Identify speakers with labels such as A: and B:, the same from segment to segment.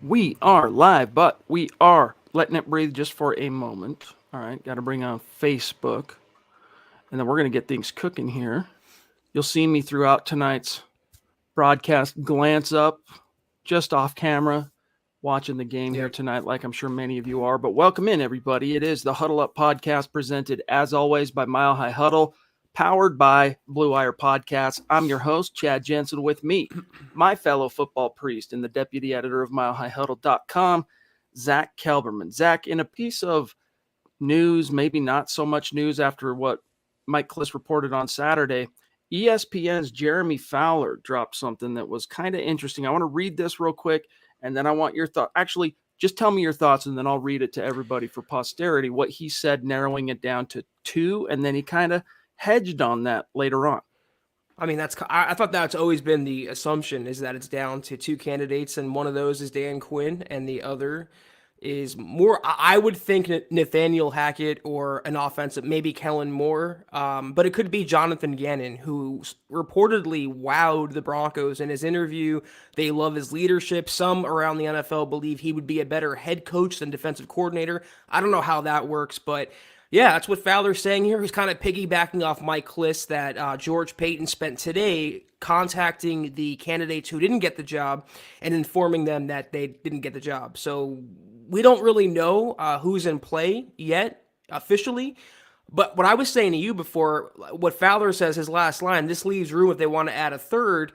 A: We are live, but we are letting it breathe just for a moment. All right, got to bring on Facebook, and then we're going to get things cooking here. You'll see me throughout tonight's broadcast glance up just off camera, watching the game here tonight, like I'm sure many of you are. But welcome in, everybody. It is the Huddle Up Podcast, presented, as always, by Mile High Huddle, powered by Blue Wire Podcasts. I'm your host, Chad Jensen. With me, my fellow football priest and the deputy editor of MileHighHuddle.com, Zack Kelberman. Zack, in a piece of news, maybe not so much news after what Mike Kliss reported on Saturday, ESPN's Jeremy Fowler dropped something that was kind of interesting. I want to read this real quick, and then I want your thought. Actually, just tell me your thoughts, and then I'll read it to everybody for posterity, what he said, narrowing it down to two, and then he kind of hedged on that later on.
B: I mean, I thought that's always been the assumption, is that it's down to two candidates, and one of those is Dan Quinn, and the other is more, I would think, Nathaniel Hackett or an offensive, maybe Kellen Moore, but it could be Jonathan Gannon, who reportedly wowed the Broncos in his interview. They love his leadership. Some around the NFL believe he would be a better head coach than defensive coordinator. I don't know how that works, but yeah, that's what Fowler's saying here. He's kind of piggybacking off Mike Kliss that George Paton spent today contacting the candidates who didn't get the job and informing them that they didn't get the job. So we don't really know who's in play yet officially. But what I was saying to you before, what Fowler says, his last line, this leaves room if they want to add a third.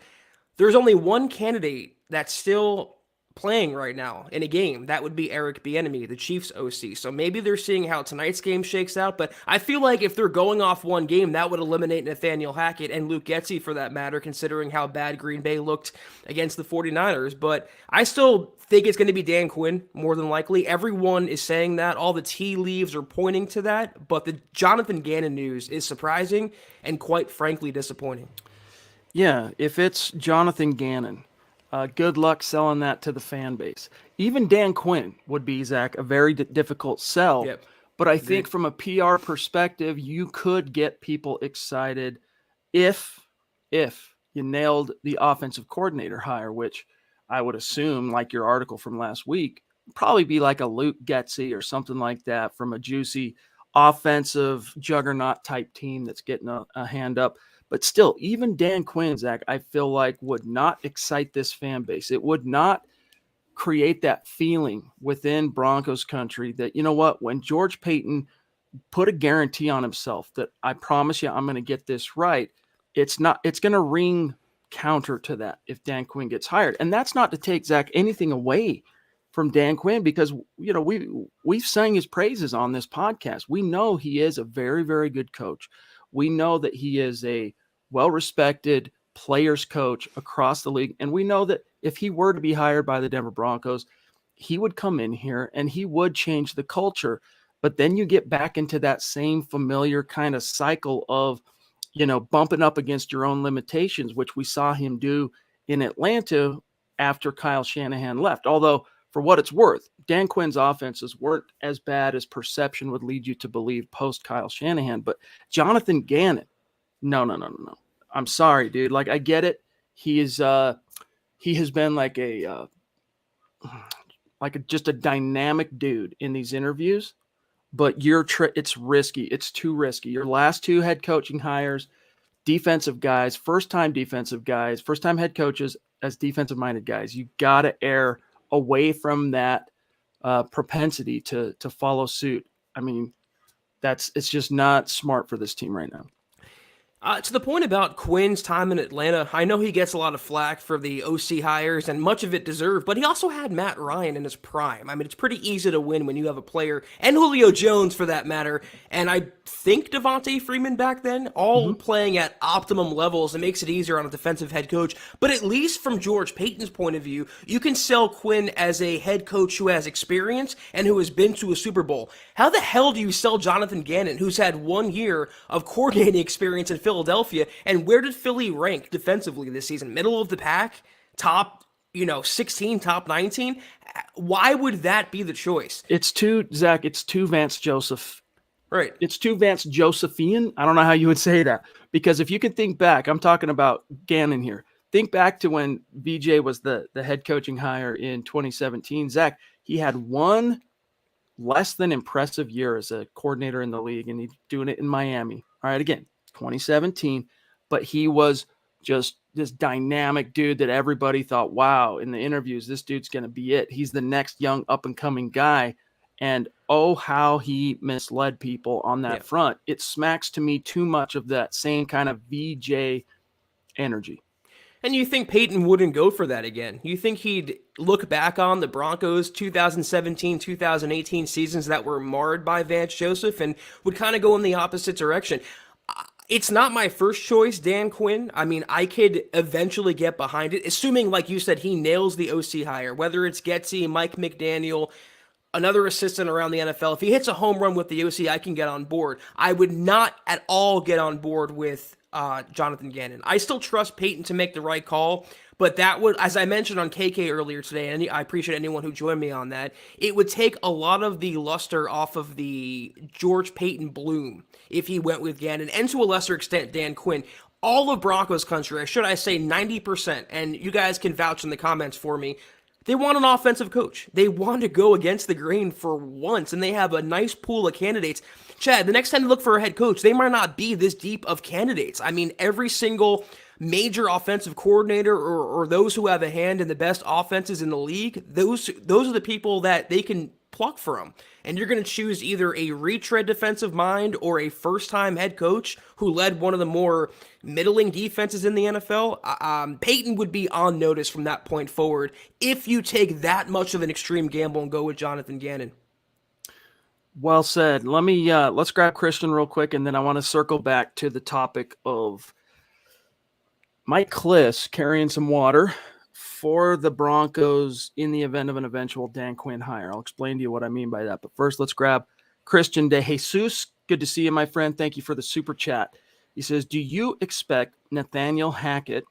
B: There's only one candidate that's still playing right now in a game. That would be Eric Bieniemy, the Chiefs OC. So maybe they're seeing how tonight's game shakes out, but I feel like if they're going off one game, that would eliminate Nathaniel Hackett and Luke Getsy for that matter, considering how bad Green Bay looked against the 49ers. But I still think it's going to be Dan Quinn, more than likely. Everyone is saying that. All the tea leaves are pointing to that, but the Jonathan Gannon news is surprising and quite frankly disappointing.
A: Yeah, if it's Jonathan Gannon, good luck selling that to the fan base. Even Dan Quinn would be, Zach, a very difficult sell.
B: Yep.
A: But I think from a PR perspective, you could get people excited if you nailed the offensive coordinator hire, which I would assume, like your article from last week, probably be like a Luke Getsy or something like that from a juicy offensive juggernaut type team that's getting a hand up. But still, even Dan Quinn, Zach, I feel like would not excite this fan base. It would not create that feeling within Broncos country that, you know what, when George Paton put a guarantee on himself that I promise you I'm going to get this right, it's going to ring counter to that if Dan Quinn gets hired. And that's not to take, Zach, anything away from Dan Quinn, because, you know, we've sang his praises on this podcast. We know he is a very, very good coach. We know that he is a well-respected players coach across the league. And we know that if he were to be hired by the Denver Broncos, he would come in here and he would change the culture. But then you get back into that same familiar kind of cycle of, you know, bumping up against your own limitations, which we saw him do in Atlanta after Kyle Shanahan left. Although, for what it's worth, Dan Quinn's offenses weren't as bad as perception would lead you to believe post Kyle Shanahan. But Jonathan Gannon, no. I'm sorry, dude. Like, I get it. He has been like just a dynamic dude in these interviews. But it's risky. It's too risky. Your last two head coaching hires, defensive guys, first-time head coaches as defensive-minded guys. You got to err away from that propensity to follow suit. I mean, it's just not smart for this team right now.
B: To the point about Quinn's time in Atlanta, I know he gets a lot of flack for the OC hires, and much of it deserved, but he also had Matt Ryan in his prime. I mean, it's pretty easy to win when you have a player, and Julio Jones for that matter, and I think Devontae Freeman back then, all playing at optimum levels. It makes it easier on a defensive head coach, but at least from George Paton's point of view, you can sell Quinn as a head coach who has experience and who has been to a Super Bowl. How the hell do you sell Jonathan Gannon, who's had 1 year of coordinating experience in Philadelphia, and where did Philly rank defensively this season? Middle of the pack? Top, 16, top 19? Why would that be the choice?
A: It's too Vance Joseph.
B: Right.
A: It's too Vance Josephian. I don't know how you would say that. Because if you can think back, I'm talking about Gannon here. think back to when VJ was the head coaching hire in 2017. Zach, he had one less than impressive year as a coordinator in the league, and he's doing it in Miami. All right, again, 2017, but he was just this dynamic dude that everybody thought, wow, in the interviews, this dude's going to be it. He's the next young up-and-coming guy. And oh, how he misled people on that front. It smacks to me too much of that same kind of VJ energy.
B: And you think Peyton wouldn't go for that again? You think he'd look back on the Broncos 2017, 2018 seasons that were marred by Vance Joseph and would kind of go in the opposite direction? It's not my first choice, Dan Quinn. I mean, I could eventually get behind it, assuming, like you said, he nails the OC hire, whether it's Getsy, Mike McDaniel, another assistant around the NFL. If he hits a home run with the OC, I can get on board. I would not at all get on board with Jonathan Gannon. I still trust Peyton to make the right call, but that would, as I mentioned on KK earlier today, and I appreciate anyone who joined me on that, it would take a lot of the luster off of the George Peyton bloom if he went with Gannon, and to a lesser extent, Dan Quinn. All of Broncos country, or should I say 90%, and you guys can vouch in the comments for me, they want an offensive coach. They want to go against the grain for once, and they have a nice pool of candidates. Chad, the next time you look for a head coach, they might not be this deep of candidates. I mean, every single major offensive coordinator or those who have a hand in the best offenses in the league, those are the people that they can pluck from. And you're going to choose either a retread defensive mind or a first-time head coach who led one of the more middling defenses in the NFL. Peyton would be on notice from that point forward if you take that much of an extreme gamble and go with Jonathan Gannon.
A: Well said. Let's grab Christian real quick, and then I want to circle back to the topic of Mike Kliss carrying some water for the Broncos in the event of an eventual Dan Quinn hire. I'll explain to you what I mean by that. But first, let's grab Christian De Jesus. Good to see you, my friend. Thank you for the super chat. He says, do you expect Nathaniel Hackett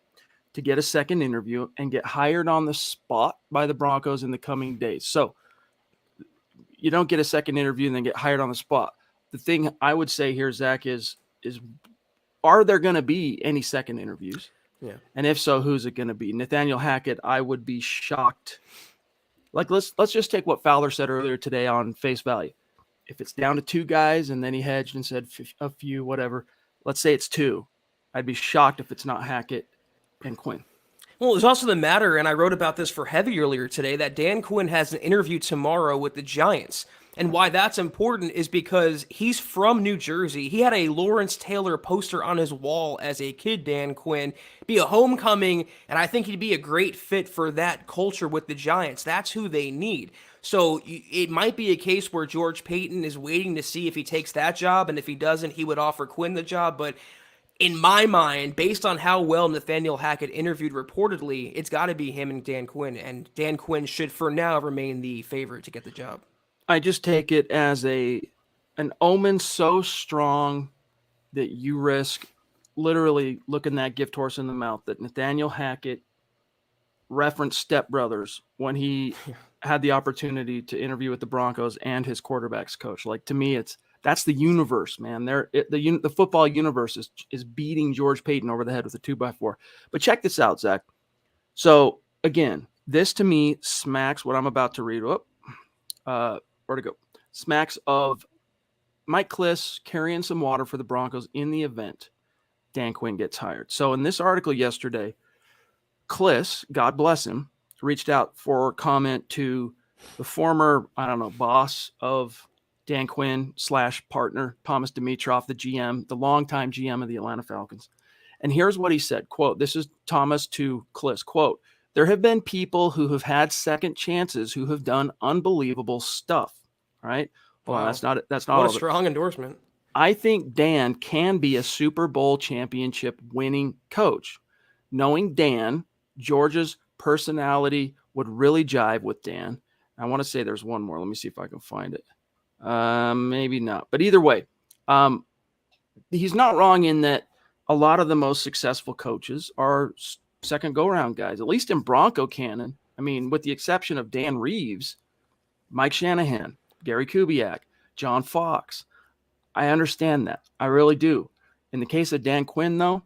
A: to get a second interview and get hired on the spot by the Broncos in the coming days? So you don't get a second interview and then get hired on the spot. The thing I would say here, Zach, is are there going to be any second interviews?
B: Yeah.
A: And if so, who's it going to be? Nathaniel Hackett, I would be shocked. Like, let's just take what Fowler said earlier today on face value. If it's down to two guys and then he hedged and said a few, whatever, let's say it's two. I'd be shocked if it's not Hackett and Quinn.
B: Well, there's also the matter, and I wrote about this for Heavy earlier today, that Dan Quinn has an interview tomorrow with the Giants. And why that's important is because he's from New Jersey. He had a Lawrence Taylor poster on his wall as a kid, Dan Quinn. Be a homecoming, and I think he'd be a great fit for that culture with the Giants. That's who they need. So it might be a case where George Payton is waiting to see if he takes that job, and if he doesn't, he would offer Quinn the job. But in my mind, based on how well Nathaniel Hackett interviewed reportedly, it's got to be him and Dan Quinn. And Dan Quinn should, for now, remain the favorite to get the job.
A: I just take it as an omen so strong that you risk literally looking that gift horse in the mouth, that Nathaniel Hackett referenced Step Brothers when he had the opportunity to interview with the Broncos and his quarterback's coach. Like, to me, that's the universe, man. The football universe is beating George Payton over the head with a 2x4. But check this out, Zach. So again, this to me smacks what I'm about to read. Where to go? Smacks of Mike Kliss carrying some water for the Broncos in the event Dan Quinn gets hired. So in this article yesterday, Kliss, God bless him, reached out for comment to the former, boss of Dan Quinn / partner, Thomas Dimitroff, the GM, the longtime GM of the Atlanta Falcons. And here's what he said, quote, this is Thomas to Kliss, quote, there have been people who have had second chances who have done unbelievable stuff. All right. Well,
B: Wow.
A: that's not
B: what a strong endorsement.
A: I think Dan can be a Super Bowl championship winning coach. Knowing Dan, George's personality would really jive with Dan. I want to say there's one more. Let me see if I can find it. Maybe not. But either way, he's not wrong in that a lot of the most successful coaches are second go-around guys, at least in Bronco canon. I mean, with the exception of Dan Reeves, Mike Shanahan, Gary Kubiak, John Fox. I understand that. I really do. In the case of Dan Quinn, though,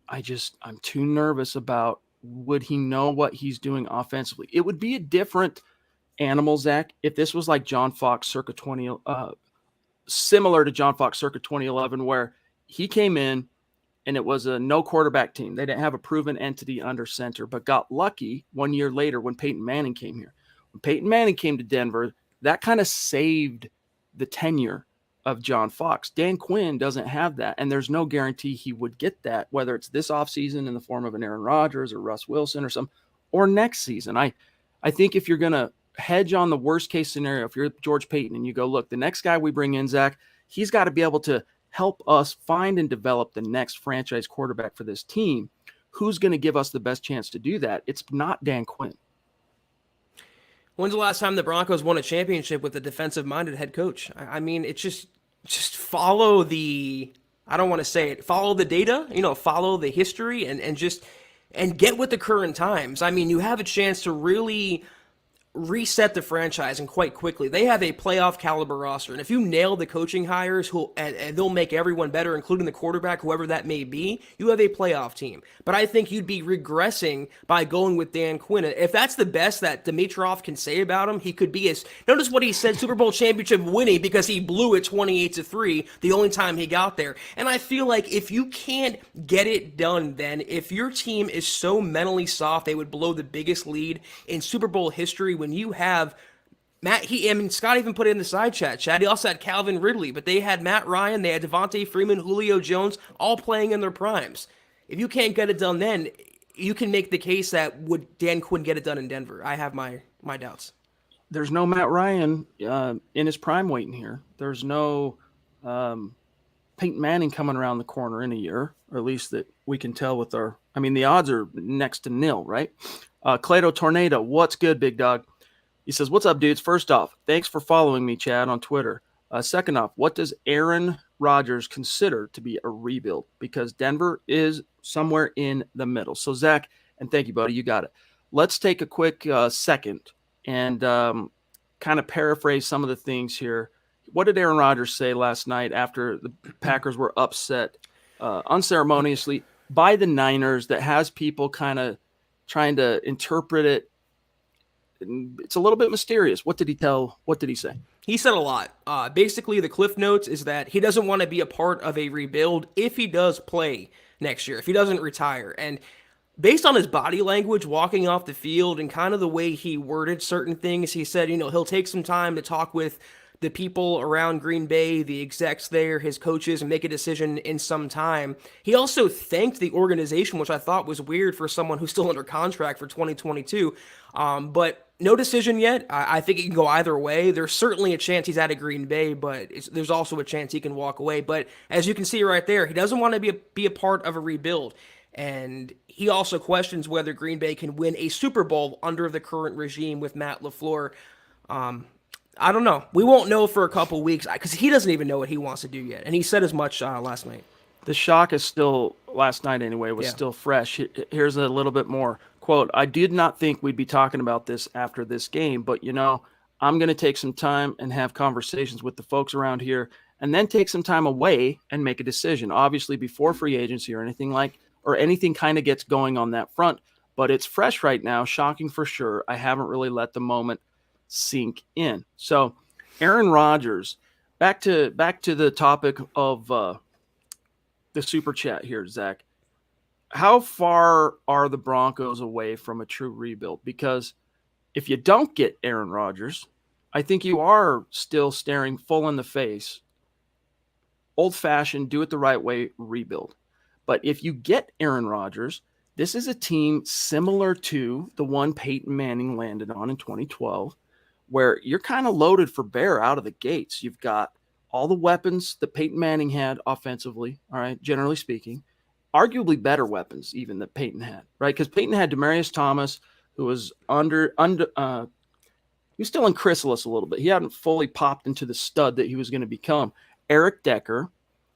A: I'm too nervous about, would he know what he's doing offensively? It would be a different animal, Zach, if this was like John Fox circa 20, similar to John Fox circa 2011, where he came in and it was a no quarterback team. They didn't have a proven entity under center, but got lucky 1 year later when Peyton Manning came here. When Peyton Manning came to Denver, that kind of saved the tenure of John Fox. Dan Quinn doesn't have that, and there's no guarantee he would get that, whether it's this offseason in the form of an Aaron Rodgers or Russ Wilson or next season. I think if you're going to hedge on the worst case scenario, if you're George Payton and you go, look, the next guy we bring in, Zach, he's got to be able to help us find and develop the next franchise quarterback for this team. Who's going to give us the best chance to do that? It's not Dan Quinn.
B: When's the last time the Broncos won a championship with a defensive-minded head coach? I mean, it's just follow the, I don't want to say it, follow the data, follow the history and get with the current times. I mean, you have a chance to really reset the franchise and quite quickly. They have a playoff caliber roster, and if you nail the coaching hires, and they'll make everyone better, including the quarterback, whoever that may be, you have a playoff team. But I think you'd be regressing by going with Dan Quinn. If that's the best that Dimitroff can say about him, he could be as, notice what he said, Super Bowl championship winning, because he blew it 28-3 the only time he got there. And I feel like if you can't get it done, then if your team is so mentally soft they would blow the biggest lead in Super Bowl history, when you have Scott even put it in the side chat. Chad, he also had Calvin Ridley, but they had Matt Ryan, they had Devontae Freeman, Julio Jones, all playing in their primes. If you can't get it done then, you can make the case that would Dan Quinn get it done in Denver? I have my doubts.
A: There's no Matt Ryan in his prime waiting here. There's no Peyton Manning coming around the corner in a year, or at least that we can tell with the odds are next to nil, right? Clado Tornado, what's good, big dog? He says, what's up, dudes? First off, thanks for following me, Chad, on Twitter. Second off, what does Aaron Rodgers consider to be a rebuild? Because Denver is somewhere in the middle. So, Zach, and thank you, buddy, you got it. Let's take a quick second and kind of paraphrase some of the things here. What did Aaron Rodgers say last night after the Packers were upset unceremoniously by the Niners that has people kind of trying to interpret it? It's a little bit mysterious. What did he say?
B: He said a lot. Basically, the Cliff Notes is that he doesn't want to be a part of a rebuild if he does play next year, if he doesn't retire. And based on his body language walking off the field and kind of the way he worded certain things, he said, he'll take some time to talk with the people around Green Bay, the execs there, his coaches, and make a decision in some time. He also thanked the organization, which I thought was weird for someone who's still under contract for 2022. But no decision yet. I think it can go either way. There's certainly a chance he's out of Green Bay, but there's also a chance he can walk away. But as you can see right there, he doesn't want to be a part of a rebuild. And he also questions whether Green Bay can win a Super Bowl under the current regime with Matt LaFleur. I don't know. We won't know for a couple weeks because he doesn't even know what he wants to do yet. And he said as much last night.
A: The shock is still, last night anyway, was still fresh. Here's a little bit more. Quote, I did not think we'd be talking about this after this game, but, I'm going to take some time and have conversations with the folks around here and then take some time away and make a decision, obviously before free agency or anything kind of gets going on that front. But it's fresh right now, shocking for sure. I haven't really let the moment sink in. So Aaron Rodgers, back to the topic of the super chat here, Zach. How far are the Broncos away from a true rebuild? Because if you don't get Aaron Rodgers, I think you are still staring full in the face, old-fashioned, do it the right way rebuild. But if you get Aaron Rodgers, this is a team similar to the one Peyton Manning landed on in 2012, where you're kind of loaded for bear out of the gates. You've got all the weapons that Peyton Manning had offensively, all right, generally speaking, arguably better weapons even that Peyton had, right? Because Peyton had Demaryius Thomas, who was he was still in chrysalis a little bit. He hadn't fully popped into the stud that he was going to become. Eric Decker,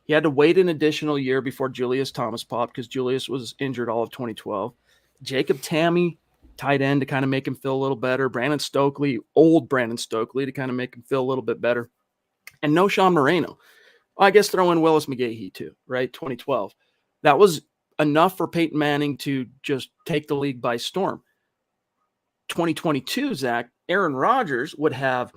A: he had to wait an additional year before Julius Thomas popped because Julius was injured all of 2012. Jacob Tamme, tight end, to kind of make him feel a little better. Old Brandon Stokely, to kind of make him feel a little bit better. And no Sean Moreno. Well, I guess throw in Willis McGahee too, right? 2012. That was enough for Peyton Manning to just take the league by storm. 2022, Zach, Aaron Rodgers would have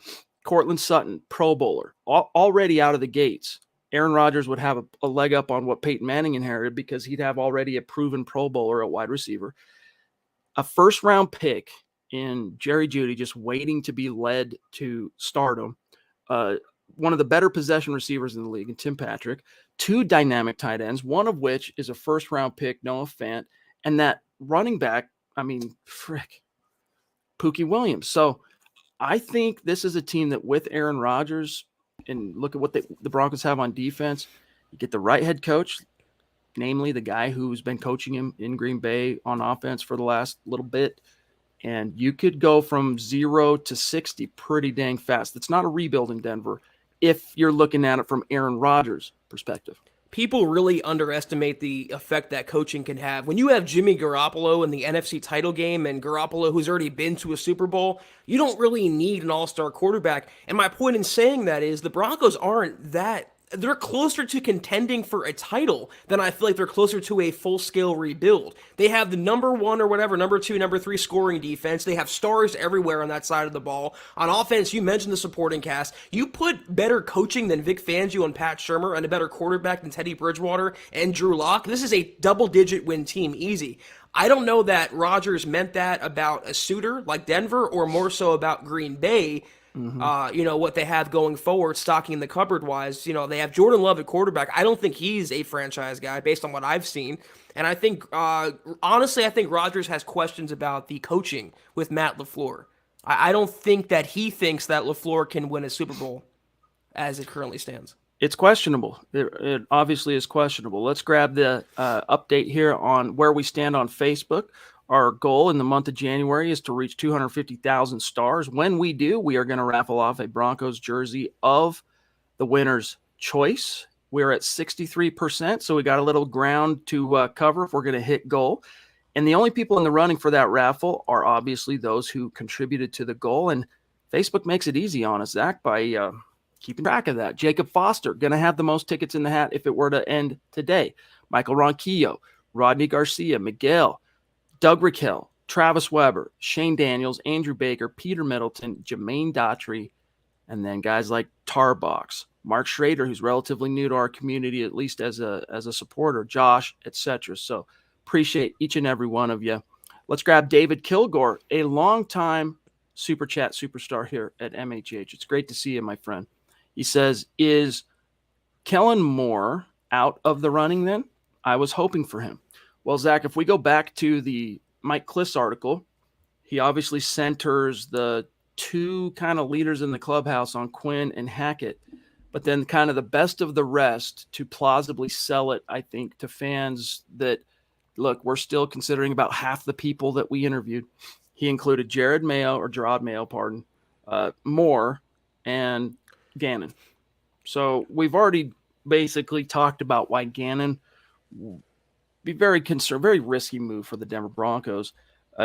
A: Cortland Sutton, Pro Bowler, already out of the gates. Aaron Rodgers would have a leg up on what Peyton Manning inherited because he'd have already a proven Pro Bowler at wide receiver. A first-round pick in Jerry Jeudy just waiting to be led to stardom. One of the better possession receivers in the league, and Tim Patrick. 2 dynamic tight ends, one of which is a first-round pick, Noah Fant, and that running back, Pookie Williams. So I think this is a team that with Aaron Rodgers, and look at what the Broncos have on defense, you get the right head coach, namely the guy who's been coaching him in Green Bay on offense for the last little bit, and you could go from 0 to 60 pretty dang fast. It's not a rebuild in Denver if you're looking at it from Aaron Rodgers' perspective.
B: People really underestimate the effect that coaching can have. When you have Jimmy Garoppolo in the NFC title game and Garoppolo, who's already been to a Super Bowl, you don't really need an all-star quarterback. And my point in saying that is the Broncos aren't that. They're closer to contending for a title than I feel like they're closer to a full-scale rebuild. They have the number 1 or whatever, number 2, number 3 scoring defense. They have stars everywhere on that side of the ball. On offense, you mentioned the supporting cast. You put better coaching than Vic Fangio and Pat Shurmur and a better quarterback than Teddy Bridgewater and Drew Lock. This is a double-digit win team, easy. I don't know that Rodgers meant that about a suitor like Denver or more so about Green Bay. What they have going forward, stocking the cupboard wise. They have Jordan Love at quarterback. I don't think he's a franchise guy based on what I've seen. And I think, honestly, I think Rodgers has questions about the coaching with Matt LaFleur. I don't think that he thinks that LaFleur can win a Super Bowl as it currently stands.
A: It's questionable. It obviously is questionable. Let's grab the update here on where we stand on Facebook. Our goal in the month of January is to reach 250,000 stars. When we do, we are going to raffle off a Broncos jersey of the winner's choice. We're at 63%, so we got a little ground to cover if we're going to hit goal. And the only people in the running for that raffle are obviously those who contributed to the goal. And Facebook makes it easy on us, Zach, by keeping track of that. Jacob Foster, going to have the most tickets in the hat if it were to end today. Michael Ronquillo, Rodney Garcia, Miguel, Doug Raquel, Travis Weber, Shane Daniels, Andrew Baker, Peter Middleton, Jermaine Daughtry, and then guys like Tarbox, Mark Schrader, who's relatively new to our community, at least as a supporter, Josh, etc. So appreciate each and every one of you. Let's grab David Kilgore, a longtime Super Chat superstar here at MHH. It's great to see you, my friend. He says, is Kellen Moore out of the running then? I was hoping for him. Well, Zach, if we go back to the Mike Kliss article, he obviously centers the 2 kind of leaders in the clubhouse on Quinn and Hackett, but then kind of the best of the rest to plausibly sell it, I think, to fans that, look, we're still considering about half the people that we interviewed. He included Gerard Mayo, Moore, and Gannon. So we've already basically talked about why Gannon be very concerned, very risky move for the Denver Broncos.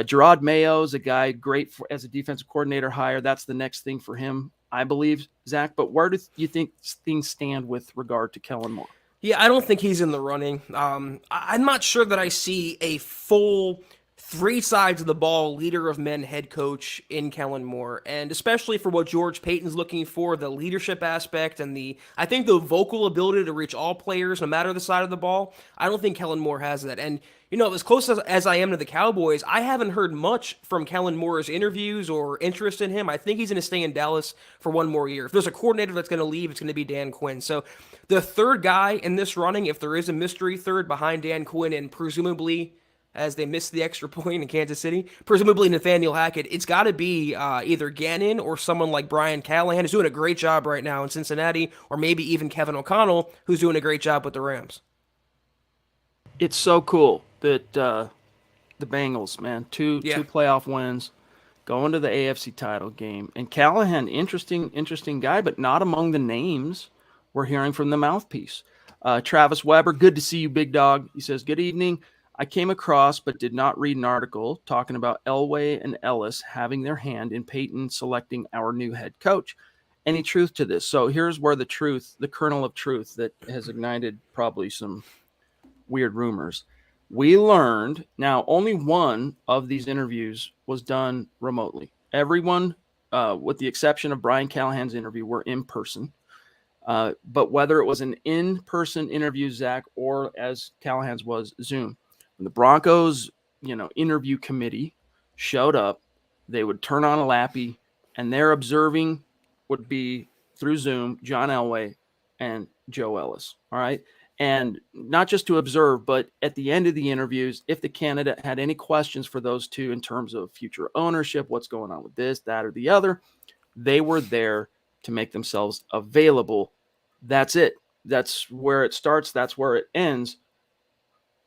A: Gerard Mayo is a guy great as a defensive coordinator hire. That's the next thing for him, I believe, Zach. But where do you think things stand with regard to Kellen Moore?
B: Yeah, I don't think he's in the running. I'm not sure that I see a full 3 sides of the ball leader of men head coach in Kellen Moore, and especially for what George Payton's looking for, the leadership aspect and I think the vocal ability to reach all players no matter the side of the ball. I don't think Kellen Moore has that. And as close as I am to the Cowboys, I haven't heard much from Kellen Moore's interviews or interest in him. I think he's going to stay in Dallas for 1 more year. If there's a coordinator that's going to leave, it's going to be Dan Quinn. So the third guy in this running, if there is a mystery third behind Dan Quinn and presumably, as they missed the extra point in Kansas City, presumably Nathaniel Hackett, it's got to be either Gannon or someone like Brian Callahan, who's doing a great job right now in Cincinnati, or maybe even Kevin O'Connell, who's doing a great job with the Rams.
A: It's so cool that the Bengals, man, two playoff wins, going to the AFC title game. And Callahan, interesting guy, but not among the names we're hearing from the mouthpiece. Travis Weber, good to see you, big dog. He says, good evening. I came across but did not read an article talking about Elway and Ellis having their hand in Peyton selecting our new head coach. Any truth to this? So here's where the kernel of truth that has ignited probably some weird rumors. We learned now only one of these interviews was done remotely. Everyone, with the exception of Brian Callahan's interview, were in person. But whether it was an in-person interview, Zach, or as Callahan's was Zoom, when the Broncos, interview committee showed up, they would turn on a lappy, and their observing would be through Zoom, John Elway and Joe Ellis. All right. And not just to observe, but at the end of the interviews, if the candidate had any questions for those two in terms of future ownership, what's going on with this, that, or the other, they were there to make themselves available. That's it. That's where it starts. That's where it ends.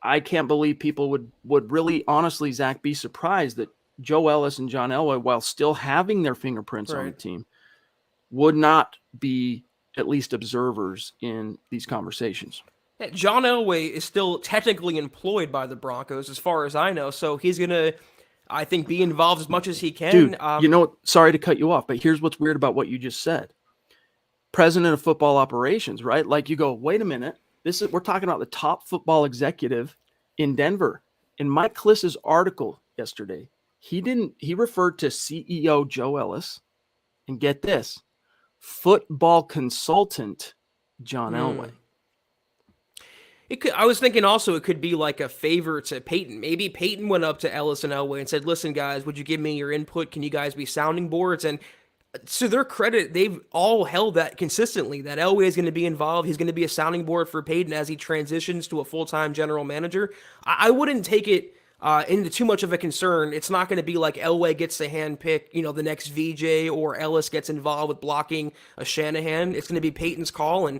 A: I can't believe people would really, honestly, Zach, be surprised that Joe Ellis and John Elway, while still having their fingerprints on the team, would not be at least observers in these conversations.
B: John Elway is still technically employed by the Broncos, as far as I know, so he's going to, I think, be involved as much as he can.
A: Dude, sorry to cut you off, but here's what's weird about what you just said. President of football operations, right? Like you go, wait a minute, we're talking about the top football executive in Denver. In Mike Kliss's article yesterday, he referred to CEO Joe Ellis, and get this, football consultant John Elway.
B: I was thinking also it could be like a favor to Peyton. Maybe Peyton went up to Ellis and Elway and said, listen, guys, would you give me your input? Can you guys be sounding boards? And to their credit, they've all held that consistently, that Elway is going to be involved. He's going to be a sounding board for Peyton as he transitions to a full-time general manager. I wouldn't take it into too much of a concern. It's not going to be like Elway gets to handpick, the next VJ, or Ellis gets involved with blocking a Shanahan. It's going to be Peyton's call, and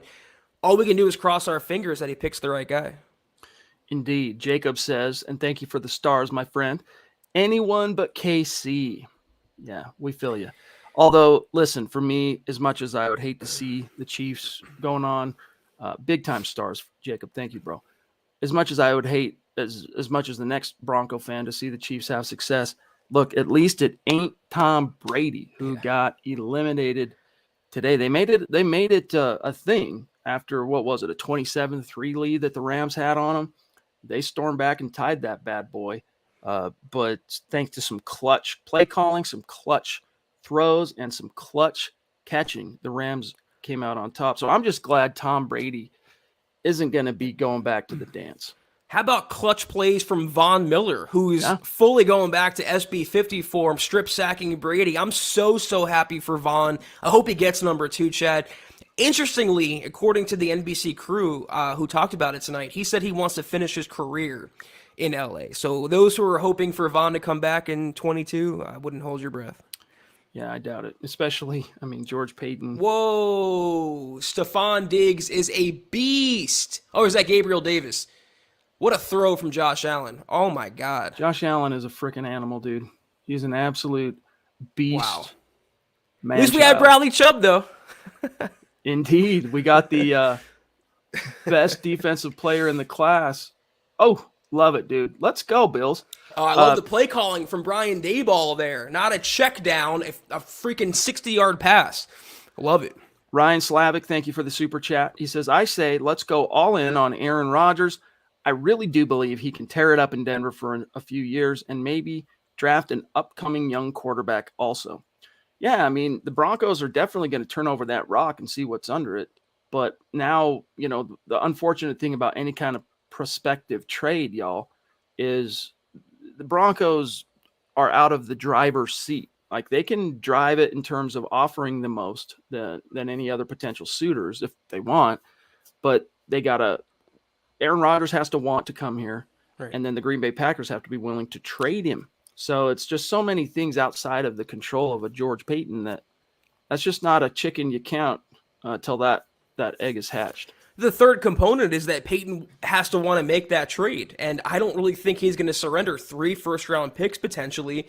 B: all we can do is cross our fingers that he picks the right guy.
A: Indeed. Jacob says, and thank you for the stars, my friend, anyone but KC. Yeah, we feel you. Although, listen, for me, as much as I would hate to see the Chiefs going on, big time stars, Jacob. Thank you, bro. As much as I would hate, as much as the next Bronco fan, to see the Chiefs have success, look, at least it ain't Tom Brady who got eliminated today. They made it a thing after, what was it, a 27-3 lead that the Rams had on them. They stormed back and tied that bad boy. But thanks to some clutch play calling, some clutch throws, and some clutch catching, the Rams came out on top. So I'm just glad Tom Brady isn't going to be going back to the dance.
B: How about clutch plays from Von Miller, who's fully going back to SB 50 form, strip sacking Brady? I'm so happy for Von. I hope he gets number 2, Chad. Interestingly, according to the NBC crew who talked about it tonight, he said he wants to finish his career in LA. So those who are hoping for Von to come back in 22, I wouldn't hold your breath.
A: Yeah, I doubt it. Especially, George Payton.
B: Whoa, Stephon Diggs is a beast. Oh, is that Gabriel Davis? What a throw from Josh Allen. Oh, my God.
A: Josh Allen is a freaking animal, dude. He's an absolute beast.
B: Wow. At least we had Bradley Chubb, though.
A: Indeed. We got the best defensive player in the class. Oh, love it, dude. Let's go, Bills.
B: Oh, I love the play calling from Brian Daboll there. Not a check down, a freaking 60-yard pass. Love it.
A: Ryan Slavic, thank you for the super chat. He says, I say let's go all in on Aaron Rodgers. I really do believe he can tear it up in Denver for a few years and maybe draft an upcoming young quarterback also. Yeah, the Broncos are definitely going to turn over that rock and see what's under it. But now, the unfortunate thing about any kind of prospective trade, y'all, is the Broncos are out of the driver's seat. Like, they can drive it in terms of offering the most than any other potential suitors if they want, but Aaron Rodgers has to want to come here, right, and then the Green Bay Packers have to be willing to trade him. So it's just so many things outside of the control of a George Payton that's just not a chicken you count till that egg is hatched.
B: The third component is that Payton has to want to make that trade, and I don't really think he's going to surrender 3 first-round picks potentially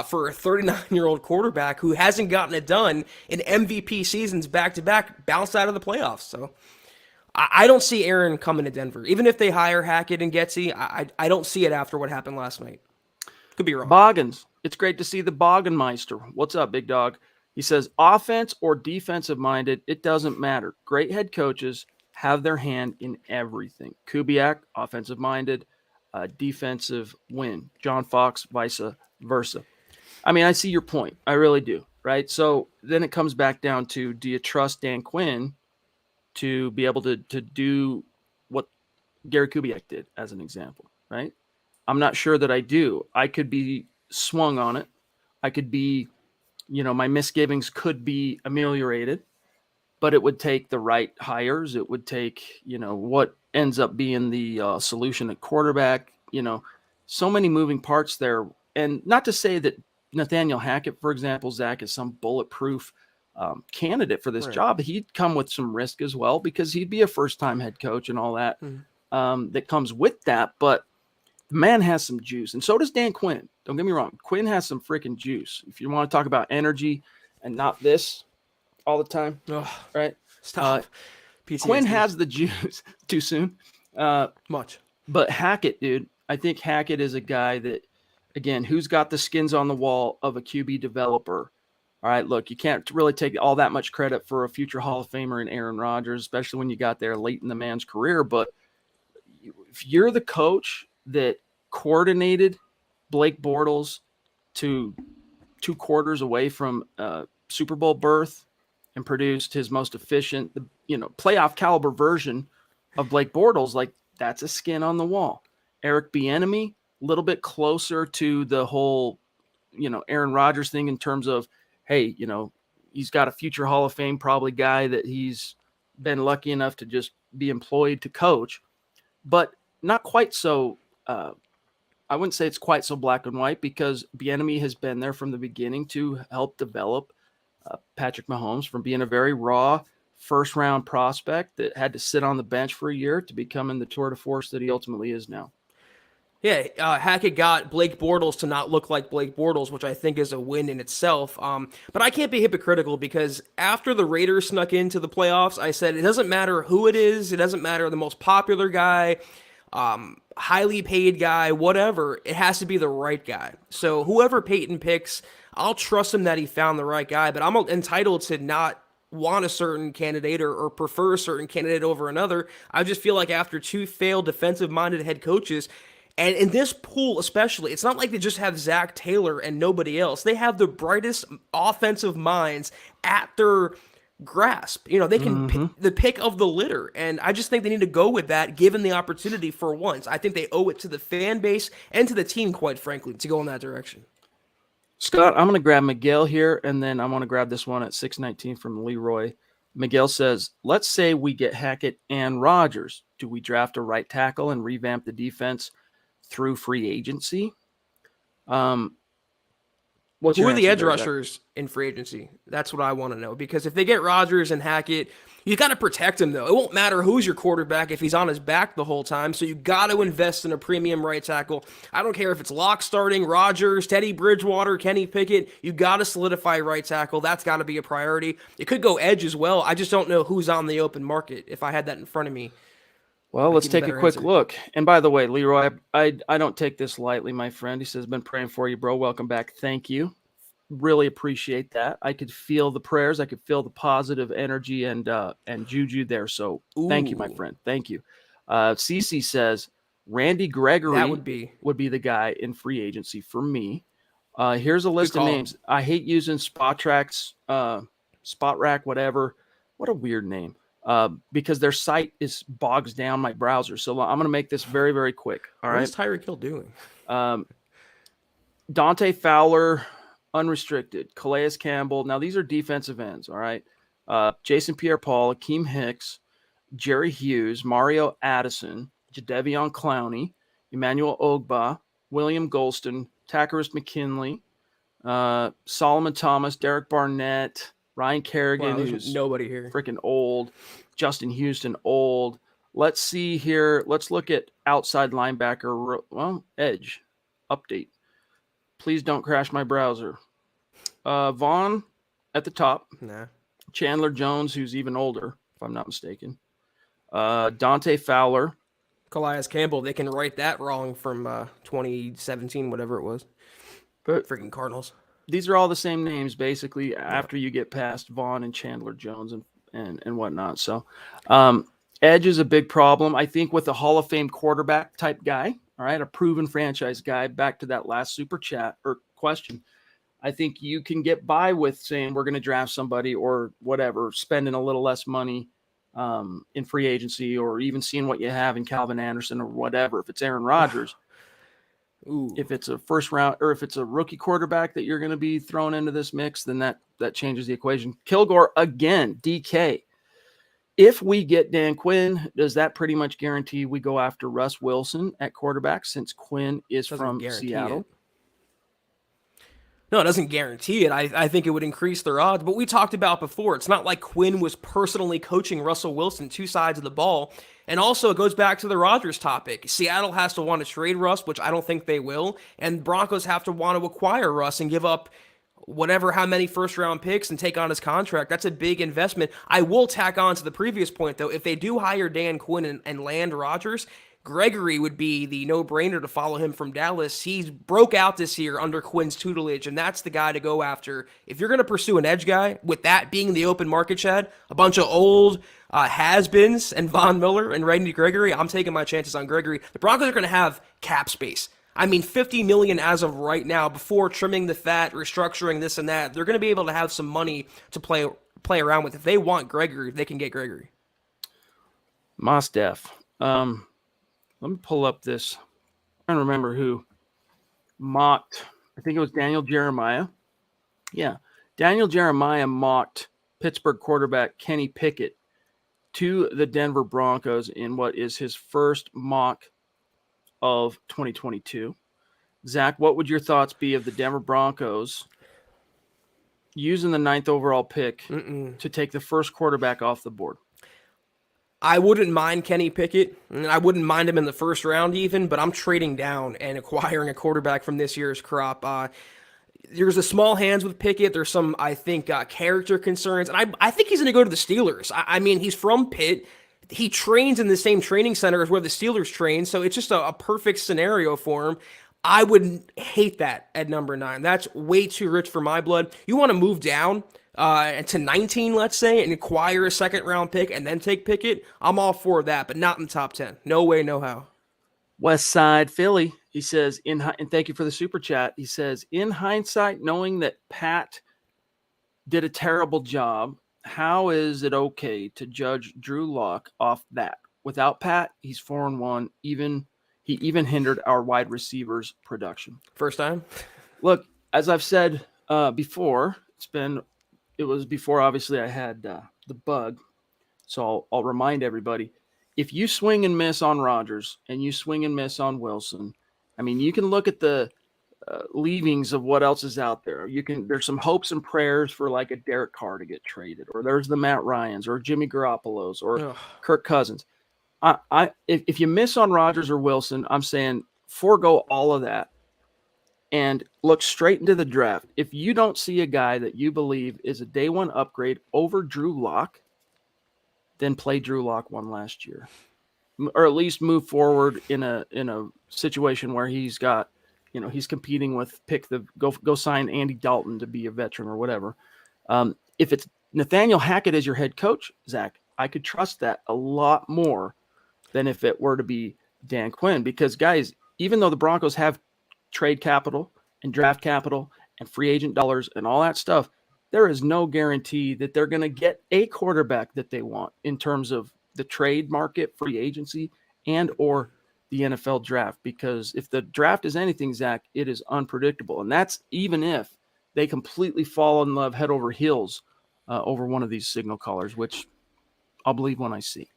B: for a 39-year-old quarterback who hasn't gotten it done in MVP seasons back-to-back, bounced out of the playoffs. So I don't see Aaron coming to Denver. Even if they hire Hackett and Getsy, I don't see it after what happened last night. Could be wrong.
A: Boggins. It's great to see the Boggenmeister. What's up, big dog? He says, offense or defensive-minded, it doesn't matter. Great head coaches have their hand in everything. Kubiak, offensive-minded. defensive win. John Fox, vice versa. I mean, I see your point. I really do. Right. So then it comes back down to, do you trust Dan Quinn to be able to do what Gary Kubiak did, as an example? Right. I'm not sure that I do. I could be swung on it. I could be, my misgivings could be ameliorated, but it would take the right hires. It would take, what ends up being the solution at quarterback, so many moving parts there. And not to say that Nathaniel Hackett, for example, Zach, is some bulletproof candidate for this job. He'd come with some risk as well, because he'd be a first-time head coach and all that that comes with that. But the man has some juice, and so does Dan Quinn. Don't get me wrong. Quinn has some freaking juice. If you want to talk about energy and not this all the time, right?
B: Stop.
A: Quinn has the juice. Too soon?
B: Much.
A: But Hackett, dude, I think Hackett is a guy that, again, who's got the skins on the wall of a QB developer. All right, look, you can't really take all that much credit for a future Hall of Famer in Aaron Rodgers, especially when you got there late in the man's career. But if you're the coach that coordinated Blake Bortles to 2 quarters away from Super Bowl berth and produced his most efficient, playoff caliber version of Blake Bortles, like, that's a skin on the wall. Eric Bieniemy, a little bit closer to the whole, Aaron Rodgers thing in terms of, hey, he's got a future Hall of Fame probably guy that he's been lucky enough to just be employed to coach, but not quite so. I wouldn't say it's quite so black and white, because Bieniemy has been there from the beginning to help develop Patrick Mahomes from being a very raw first-round prospect that had to sit on the bench for a year to becoming the tour de force that he ultimately is now.
B: Yeah, Hackett got Blake Bortles to not look like Blake Bortles, which I think is a win in itself. But I can't be hypocritical, because after the Raiders snuck into the playoffs, I said it doesn't matter who it is. It doesn't matter the most popular guy, highly paid guy, whatever. It has to be the right guy. So whoever Peyton picks, I'll trust him that he found the right guy. But I'm entitled to not want a certain candidate or prefer a certain candidate over another. I just feel like after 2 failed defensive-minded head coaches, and in this pool especially, it's not like they just have Zach Taylor and nobody else. They have the brightest offensive minds at their grasp. They can pick the pick of the litter. And I just think they need to go with that, given the opportunity for once. I think they owe it to the fan base and to the team, quite frankly, to go in that direction.
A: Scott, I'm going to grab Miguel here, and then I'm going to grab this one at 619 from Leroy. Miguel says, let's say we get Hackett and Rodgers. Do we draft a right tackle and revamp the defense through free agency?
B: Who are the edge rushers in free agency? That's what I want to know. Because if they get Rodgers and Hackett, you got to protect him, though. It won't matter who's your quarterback if he's on his back the whole time. So you got to invest in a premium right tackle. I don't care if it's Locke starting, Rodgers, Teddy Bridgewater, Kenny Pickett. You got to solidify right tackle. That's got to be a priority. It could go edge as well. I just don't know who's on the open market if I had that in front of me.
A: Well, let's take a quick look. And by the way, Leroy, I don't take this lightly, my friend. He says, been praying for you, bro. Welcome back. Thank you. Really appreciate that. I could feel the prayers. I could feel the positive energy and juju there. So thank you, my friend. Thank you. Cece says, Randy Gregory
B: that would be
A: the guy in free agency for me. Here's a list of names. I hate using Spot Rack, whatever. What a weird name. Because their site bogs down my browser. So I'm going to make this very, very quick. All right.
B: What is Tyreek Hill doing?
A: Dante Fowler, unrestricted. Calais Campbell. Now, these are defensive ends. All right. Jason Pierre-Paul, Akeem Hicks, Jerry Hughes, Mario Addison, Jadeveon Clowney, Emmanuel Ogba, William Golston, Takaris McKinley, Solomon Thomas, Derek Barnett, Ryan Kerrigan, who's
B: nobody here,
A: freaking old. Justin Houston, old. Let's see here. Let's look at outside linebacker. Well, edge update. Please don't crash my browser. Vaughn at the top.
B: Nah.
A: Chandler Jones, who's even older, if I'm not mistaken. Dante Fowler.
B: Calais Campbell. They can write that wrong from 2017, whatever it was.
A: But
B: freaking Cardinals.
A: These are all the same names, basically, after you get past Vaughn and Chandler Jones and whatnot. So edge is a big problem. I think with a Hall of Fame quarterback type guy, all right, a proven franchise guy, back to that last super chat or question, I think you can get by with saying we're going to draft somebody or whatever, spending a little less money in free agency, or even seeing what you have in Calvin Anderson or whatever. If it's Aaron Rodgers, if it's a first round or if it's a rookie quarterback that you're going to be thrown into this mix, then that changes the equation. Kilgore again, DK. If we get Dan Quinn, does that pretty much guarantee we go after Russ Wilson at quarterback since Quinn is from Seattle?
B: No, it doesn't guarantee it. I think it would increase their odds. But we talked about before, it's not like Quinn was personally coaching Russell Wilson, two sides of the ball. And also, it goes back to the Rodgers topic. Seattle has to want to trade Russ, which I don't think they will. And Broncos have to want to acquire Russ and give up how many first-round picks and take on his contract. That's a big investment. I will tack on to the previous point, though. If they do hire Dan Quinn and land Rodgers, Gregory would be the no-brainer to follow him from Dallas. He's broke out this year under Quinn's tutelage, and that's the guy to go after. If you're going to pursue an edge guy, with that being the open market, Chad, a bunch of old has-beens and Von Miller and Randy Gregory, I'm taking my chances on Gregory. The Broncos are going to have cap space. I mean, $50 million as of right now, before trimming the fat, restructuring this and that. They're going to be able to have some money to play around with. If they want Gregory, they can get Gregory.
A: Mos Def. Let me pull up this. I don't remember who mocked. I think it was Daniel Jeremiah. Yeah. Daniel Jeremiah mocked Pittsburgh quarterback Kenny Pickett to the Denver Broncos in what is his first mock of 2022. Zach, what would your thoughts be of the Denver Broncos using the 9th overall pick to take the first quarterback off the board?
B: I wouldn't mind Kenny Pickett. I wouldn't mind him in the first round even, but I'm trading down and acquiring a quarterback from this year's crop. There's a small hands with Pickett. There's some, I think, character concerns. And I think he's going to go to the Steelers. I mean, he's from Pitt. He trains in the same training center as where the Steelers train, so it's just a perfect scenario for him. I would hate that at number 9. That's way too rich for my blood. You want to move down to 19, let's say, and acquire a second-round pick and then take Pickett, I'm all for that, but not in the top 10. No way, no how.
A: West Side Philly, he says, and thank you for the super chat. He says, in hindsight, knowing that Pat did a terrible job, how is it okay to judge Drew Lock off that? Without Pat, he's 4-1. He even hindered our wide receivers' production.
B: First time?
A: Look, as I've said before, it was before, obviously, I had the bug. So I'll remind everybody, if you swing and miss on Rodgers and you swing and miss on Wilson, I mean, you can look at the leavings of what else is out there. There's some hopes and prayers for like a Derek Carr to get traded, or there's the Matt Ryans or Jimmy Garoppolo's or Kirk Cousins. If you miss on Rodgers or Wilson, I'm saying forego all of that and look straight into the draft. If you don't see a guy that you believe is a day one upgrade over Drew Lock, then play Drew Lock one last year, or at least move forward in a situation where he's got, he's competing with go sign Andy Dalton to be a veteran or whatever. If it's Nathaniel Hackett as your head coach, Zach, I could trust that a lot more than if it were to be Dan Quinn, because guys, even though the Broncos have trade capital and draft capital and free agent dollars and all that stuff, there is no guarantee that they're going to get a quarterback that they want in terms of the trade market, free agency, and or the NFL draft. Because if the draft is anything, Zach, it is unpredictable. And that's even if they completely fall in love head over heels over one of these signal callers, which I'll believe when I see.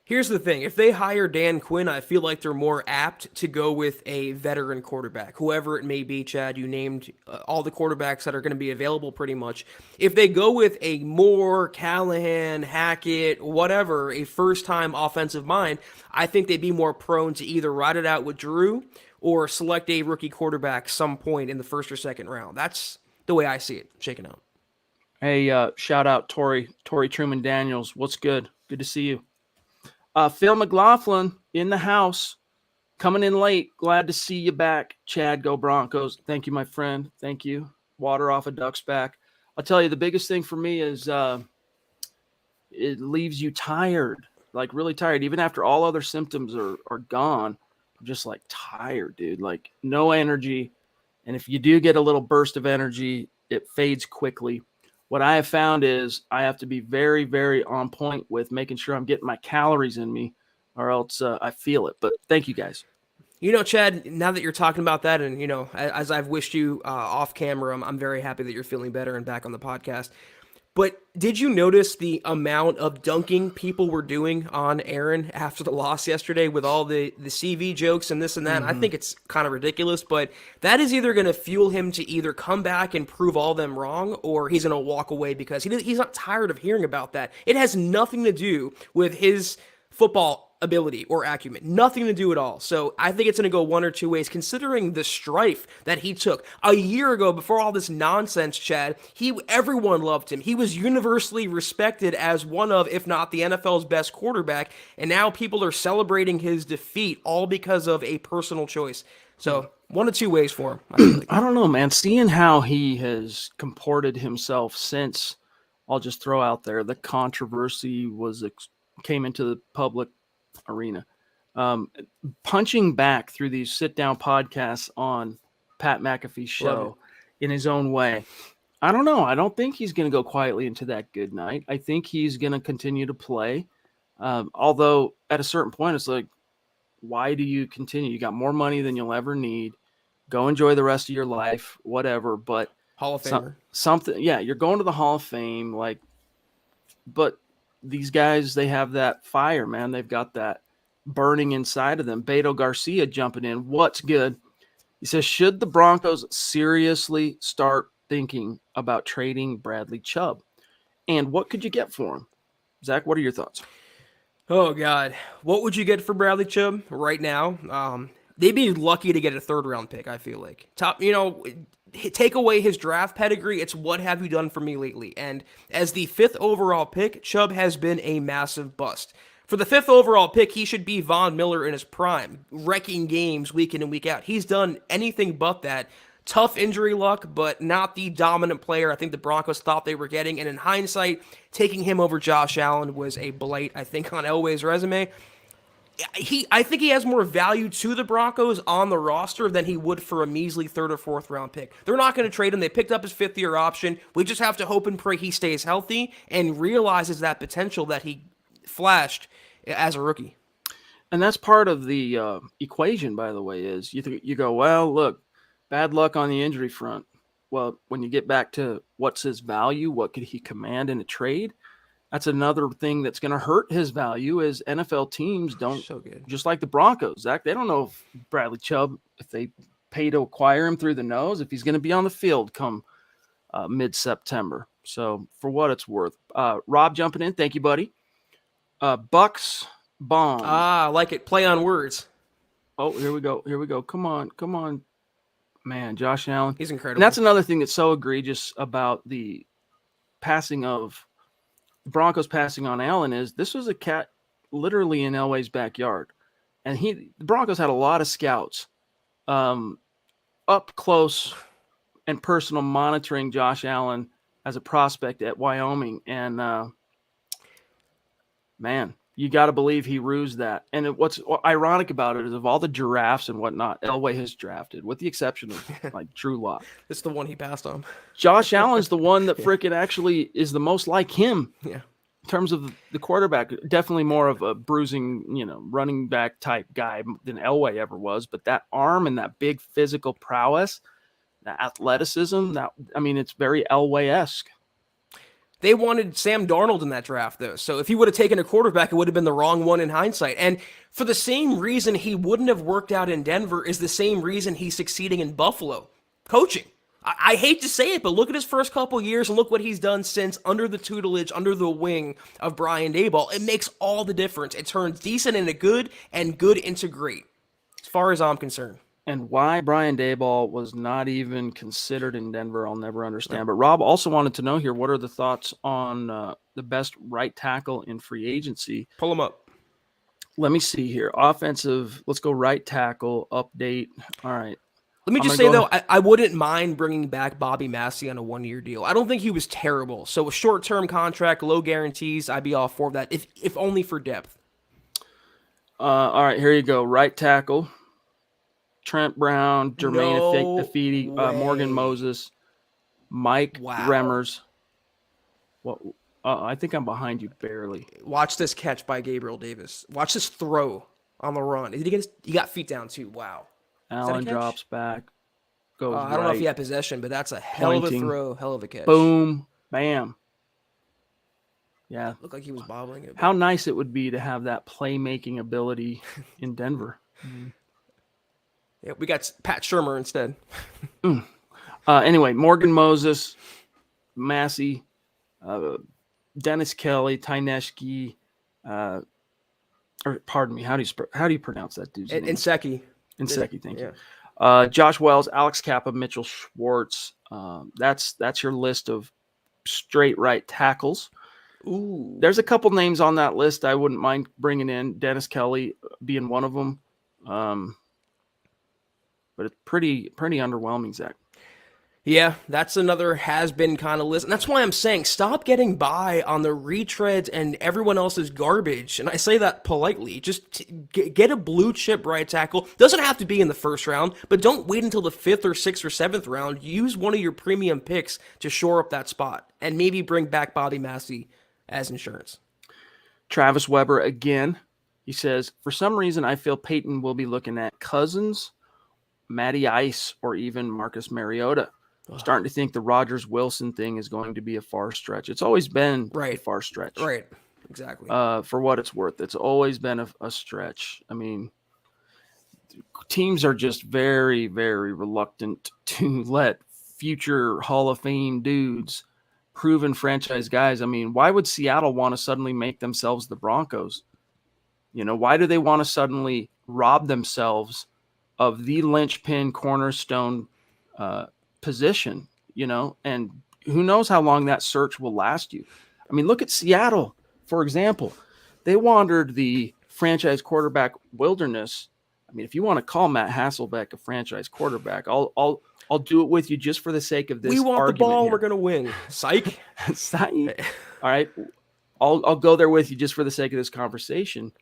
B: Here's the thing. If they hire Dan Quinn, I feel like they're more apt to go with a veteran quarterback, whoever it may be. Chad, you named all the quarterbacks that are going to be available pretty much. If they go with a Moore, Callahan, Hackett, whatever, a first-time offensive mind, I think they'd be more prone to either ride it out with Drew or select a rookie quarterback some point in the first or second round. That's the way I see it shaking out.
A: Hey, shout out Tori Truman Daniels. What's good? Good to see you. Phil McLaughlin in the house, coming in late. Glad to see you back. Chad, go Broncos. Thank you, my friend. Thank you. Water off a duck's back. I'll tell you, the biggest thing for me is it leaves you tired, like really tired. Even after all other symptoms are gone, just like tired, dude. Like no energy. And if you do get a little burst of energy, it fades quickly. What I have found is I have to be very, very on point with making sure I'm getting my calories in me, or else I feel it. But thank you guys.
B: Chad, now that you're talking about that, and, as I've wished you off camera, I'm very happy that you're feeling better and back on the podcast. But did you notice the amount of dunking people were doing on Aaron after the loss yesterday with all the CV jokes and this and that? I think it's kind of ridiculous, but that is either going to fuel him to either come back and prove all them wrong, or he's going to walk away because he's not tired of hearing about that. It has nothing to do with his football ability or acumen. Nothing to do at all. So I think it's going to go one or two ways, considering the strife that he took a year ago before all this nonsense, Chad. Everyone loved him. He was universally respected as one of, if not the NFL's best quarterback. And now people are celebrating his defeat all because of a personal choice. So one of two ways for him. I feel like.
A: I don't know, man. Seeing how he has comported himself since, I'll just throw out there, the controversy came into the public arena. Punching back through these sit-down podcasts on Pat McAfee's show in his own way. I don't know. I don't think he's going to go quietly into that good night. I think he's going to continue to play. Although at a certain point, it's like, why do you continue? You got more money than you'll ever need. Go enjoy the rest of your life, whatever. But
B: Hall of Famer.
A: Something, yeah, you're going to the Hall of Fame. But these guys, they have that fire, man. They've got that burning inside of them. Beto Garcia jumping in. What's good? He says, should the Broncos seriously start thinking about trading Bradley Chubb? And what could you get for him? Zach, what are your thoughts?
B: Oh, God. What would you get for Bradley Chubb right now? They'd be lucky to get a third-round pick, I feel like. Take away his draft pedigree, it's what have you done for me lately? And as the 5th overall pick, Chubb has been a massive bust. For the 5th overall pick, he should be Von Miller in his prime, wrecking games week in and week out. He's done anything but that. Tough injury luck, but not the dominant player I think the Broncos thought they were getting. And in hindsight, taking him over Josh Allen was a blight, I think, on Elway's resume. I think he has more value to the Broncos on the roster than he would for a measly 3rd or 4th round pick. They're not going to trade him. They picked up his 5th-year option. We just have to hope and pray he stays healthy and realizes that potential that he flashed as a rookie.
A: And that's part of the equation, by the way, is you go, well, look, bad luck on the injury front. Well, when you get back to what's his value, what could he command in a trade? That's another thing that's going to hurt his value is NFL teams don't, just like the Broncos, Zach, they don't know if Bradley Chubb, if they pay to acquire him through the nose, if he's going to be on the field come mid-September. So for what it's worth. Rob jumping in. Thank you, buddy. Bucks Bond.
B: I like it. Play on words.
A: Oh, here we go. Come on. Man, Josh Allen.
B: He's incredible.
A: And that's another thing that's so egregious about the passing of Broncos passing on Allen is this was a cat literally in Elway's backyard. And the Broncos had a lot of scouts up close and personal monitoring Josh Allen as a prospect at Wyoming. And man, you got to believe he rused that. And what's ironic about it is of all the giraffes and whatnot Elway has drafted, with the exception of like Drew Lock.
B: It's the one he passed on.
A: Josh Allen's the one that frickin' actually is the most like him.
B: Yeah.
A: In terms of the quarterback, definitely more of a bruising, running back type guy than Elway ever was. But that arm and that big physical prowess, that athleticism, it's very Elway-esque.
B: They wanted Sam Darnold in that draft, though. So if he would have taken a quarterback, it would have been the wrong one in hindsight. And for the same reason he wouldn't have worked out in Denver is the same reason he's succeeding in Buffalo. Coaching. I hate to say it, but look at his first couple years and look what he's done since under the tutelage, under the wing of Brian Daboll. It makes all the difference. It turns decent into good and good into great, as far as I'm concerned.
A: And why Brian Daboll was not even considered in Denver, I'll never understand. But Rob also wanted to know here, what are the thoughts on the best right tackle in free agency?
B: Pull him up.
A: Let me see here. Offensive, let's go right tackle, update. All right.
B: Let me just say, though, I wouldn't mind bringing back Bobby Massey on a one-year deal. I don't think he was terrible. So a short-term contract, low guarantees, I'd be all for that, if only for depth.
A: All right, here you go. Right tackle. Trent Brown, Jermaine
B: No
A: Ifedi, Morgan
B: way.
A: Moses, Mike
B: Wow.
A: Remmers. Well, I think I'm behind you barely.
B: Watch this catch by Gabriel Davis. Watch this throw on the run. He got feet down too. Wow. Is that a
A: Allen
B: catch?
A: drops back, goes
B: I don't know if he
A: right,
B: had possession, but that's a hell of a
A: pointing.
B: throw, hell of a catch.
A: Boom, bam. Yeah.
B: Looked like he was bobbling it.
A: How nice it would be to have that playmaking ability in Denver.
B: Yeah, we got Pat Shurmur instead.
A: Anyway, Morgan Moses, Massey, Dennis Kelly, Tyneshki, or pardon me, how do you pronounce that dude's name?
B: Inseki.
A: Inseki, thank you.
B: Yeah.
A: Josh Wells, Alex Kappa, Mitchell Schwartz. That's your list of straight right tackles.
B: Ooh.
A: There's a couple names on that list I wouldn't mind bringing in. Dennis Kelly being one of them. But it's pretty underwhelming, Zach.
B: Yeah, that's another has-been kind of list. And that's why I'm saying stop getting by on the retreads and everyone else's garbage. And I say that politely. Just get a blue chip right tackle. Doesn't have to be in the first round, but don't wait until the 5th or 6th or 7th round. Use one of your premium picks to shore up that spot and maybe bring back Bobby Massey as insurance.
A: Travis Weber again. He says, for some reason, I feel Peyton will be looking at Cousins, Matty Ice, or even Marcus Mariota. I'm starting to think the Rodgers-Wilson thing is going to be a far stretch. It's always been a far stretch.
B: Right, exactly.
A: For what it's worth, it's always been a stretch. I mean, teams are just very, very reluctant to let future Hall of Fame dudes, proven franchise guys. I mean, why would Seattle want to suddenly make themselves the Broncos? Why do they want to suddenly rob themselves of the linchpin cornerstone position, and who knows how long that search will last you. I mean, look at Seattle, for example. They wandered the franchise quarterback wilderness. I mean, if you want to call Matt Hasselbeck a franchise quarterback, I'll do it with you just for the sake of this.
B: We want the ball,
A: here.
B: We're going to win. Psych.
A: Psych. All right. I'll go there with you just for the sake of this conversation.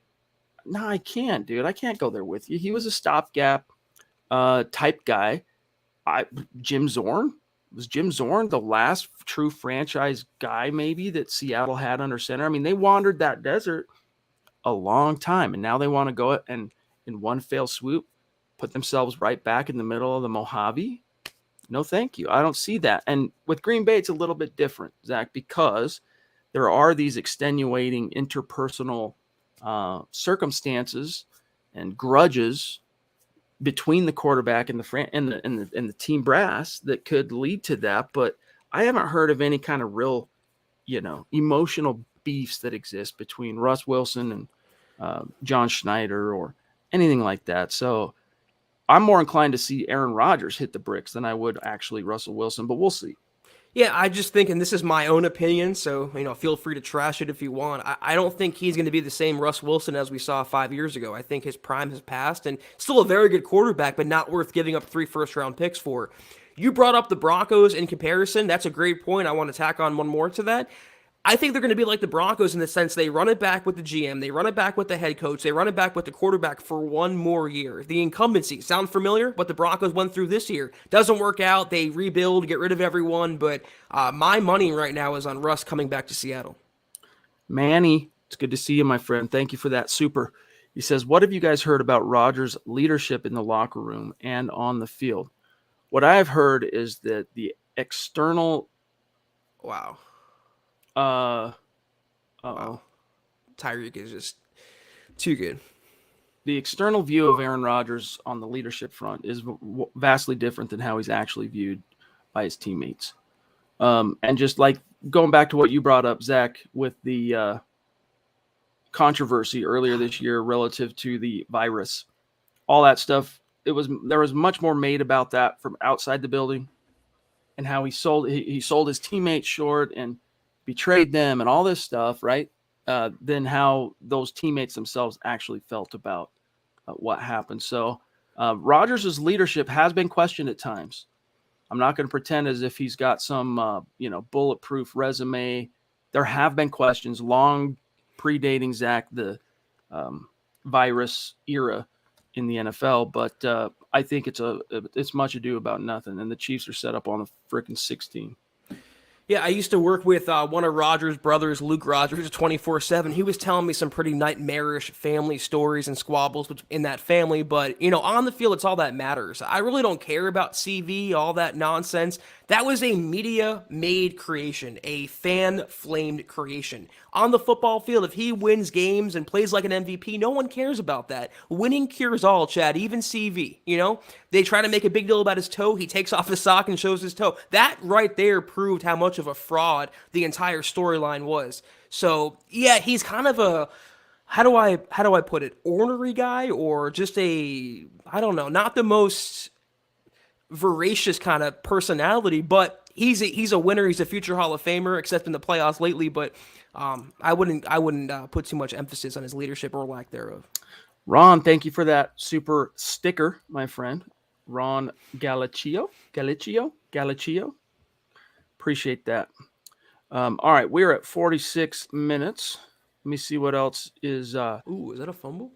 A: No, I can't, dude. I can't go there with you. He was a stopgap type guy. Jim Zorn? Was Jim Zorn the last true franchise guy maybe that Seattle had under center? I mean, they wandered that desert a long time, and now they want to go and in one fell swoop put themselves right back in the middle of the Mojave. No, thank you. I don't see that. And with Green Bay, it's a little bit different, Zach, because there are these extenuating interpersonal circumstances and grudges between the quarterback and the team brass that could lead to that. But I haven't heard of any kind of real, emotional beefs that exist between Russ Wilson and John Schneider or anything like that. So I'm more inclined to see Aaron Rodgers hit the bricks than I would actually Russell Wilson, but we'll see.
B: Yeah, I just think, and this is my own opinion, so feel free to trash it if you want. I don't think he's going to be the same Russ Wilson as we saw 5 years ago. I think his prime has passed, and still a very good quarterback, but not worth giving up 3 first-round picks for. You brought up the Broncos in comparison. That's a great point. I want to tack on one more to that. I think they're going to be like the Broncos in the sense they run it back with the GM, they run it back with the head coach, they run it back with the quarterback for one more year. The incumbency, sound familiar? What the Broncos went through this year. Doesn't work out, they rebuild, get rid of everyone, but my money right now is on Russ coming back to Seattle.
A: Manny, it's good to see you, my friend. Thank you for that. Super. He says, what have you guys heard about Rodgers' leadership in the locker room and on the field? What I have heard is that the external...
B: Wow.
A: Wow.
B: Tyreek is just too good.
A: The external view of Aaron Rodgers on the leadership front is vastly different than how he's actually viewed by his teammates. And just like going back to what you brought up, Zach, with the controversy earlier this year relative to the virus, all that stuff, there was much more made about that from outside the building and how he sold his teammates short and betrayed them and all this stuff, right? Than how those teammates themselves actually felt about what happened. So Rodgers' leadership has been questioned at times. I'm not going to pretend as if he's got some, bulletproof resume. There have been questions long predating Zach, the virus era in the NFL. But I think it's much ado about nothing, and the Chiefs are set up on the freaking 16.
B: Yeah, I used to work with one of Rodgers' brothers, Luke Rodgers, 24/7. He was telling me some pretty nightmarish family stories and squabbles in that family, but, on the field, it's all that matters. I really don't care about CV, all that nonsense. That was a media-made creation, a fan-flamed creation. On the football field, if he wins games and plays like an MVP, no one cares about that. Winning cures all, Chad, even CV, They try to make a big deal about his toe. He takes off his sock and shows his toe. That right there proved how much of a fraud the entire storyline was. So, yeah, he's kind of a, how do I put it, ornery guy, or just I don't know, not the most voracious kind of personality, but he's a winner. He's a future Hall of Famer, except in the playoffs lately. But I wouldn't put too much emphasis on his leadership or lack thereof.
A: Ron, thank you for that super sticker, my friend. Ron Galicchio. Appreciate that. All right, we're at 46 minutes. Let me see what else is
B: Ooh, is that a fumble?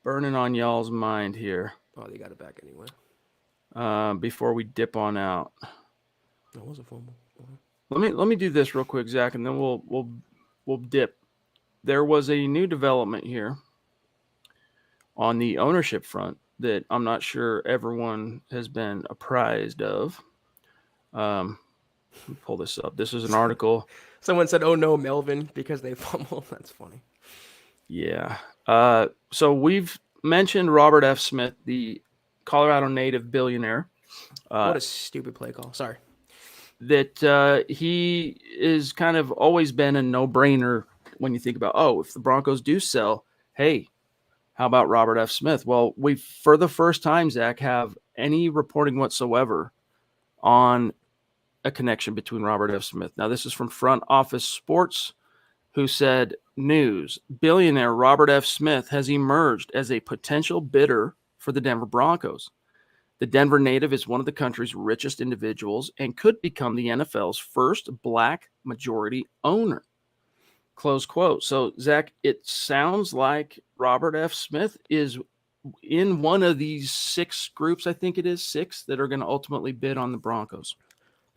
A: Burning on y'all's mind here.
B: Oh, they got it back anyway.
A: Before we dip on out.
B: That was a fumble.
A: Let me do this real quick, Zach, and then we'll dip. There was a new development here on the ownership front that I'm not sure everyone has been apprised of. Let me pull this up. This is an article.
B: Someone said, "Oh no, Melvin," because they fumbled. That's funny.
A: Yeah. So we've mentioned Robert F. Smith, the Colorado native billionaire.
B: What a stupid play call. Sorry.
A: That he is kind of always been a no-brainer when you think about, if the Broncos do sell, hey, how about Robert F. Smith? Well, we, for the first time, Zach, have any reporting whatsoever on a connection between Robert F. Smith. Now, this is from Front Office Sports, who said, news, billionaire Robert F. Smith has emerged as a potential bidder for the Denver Broncos. The Denver native is one of the country's richest individuals and could become the NFL's first black majority owner. Close quote. So, Zach, it sounds like Robert F. Smith is in one of these 6 groups, I think it is 6, that are going to ultimately bid on the Broncos.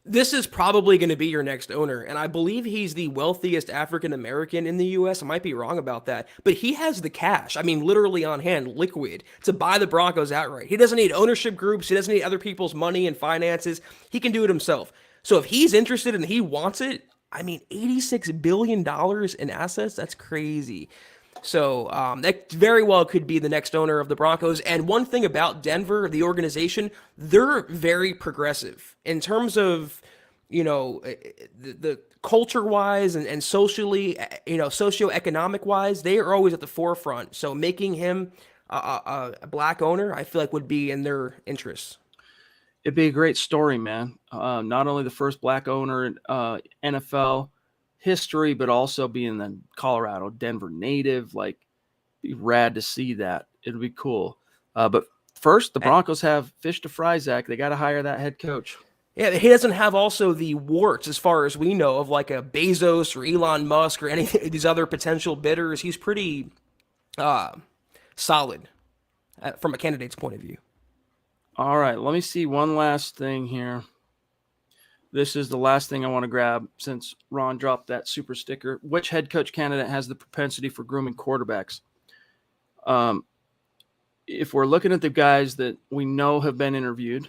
B: This is probably going to be your next owner, and I believe he's the wealthiest African-American in the U.S. I might be wrong about that, but he has the cash, literally on hand, liquid, to buy the Broncos outright. He doesn't need ownership groups. He doesn't need other people's money and finances. He can do it himself. So if he's interested and he wants it, $86 billion in assets, that's crazy. So that very well could be the next owner of the Broncos. And one thing about Denver, the organization, they're very progressive in terms of, the culture-wise and socially, socioeconomic-wise, they are always at the forefront. So making him a black owner, I feel like would be in their interests.
A: It'd be a great story, man. Not only the first black owner in NFL history, but also being the Colorado, Denver native. Be rad to see that. It'll be cool. But first, the Broncos have fish to fry, Zach. They got to hire that head coach.
B: Yeah, he doesn't have also the warts, as far as we know, of like a Bezos or Elon Musk or any of these other potential bidders. He's pretty solid from a candidate's point of view.
A: All right, let me see one last thing here. This is the last thing I want to grab since Ron dropped that super sticker. Which head coach candidate has the propensity for grooming quarterbacks? If we're looking at the guys that we know have been interviewed,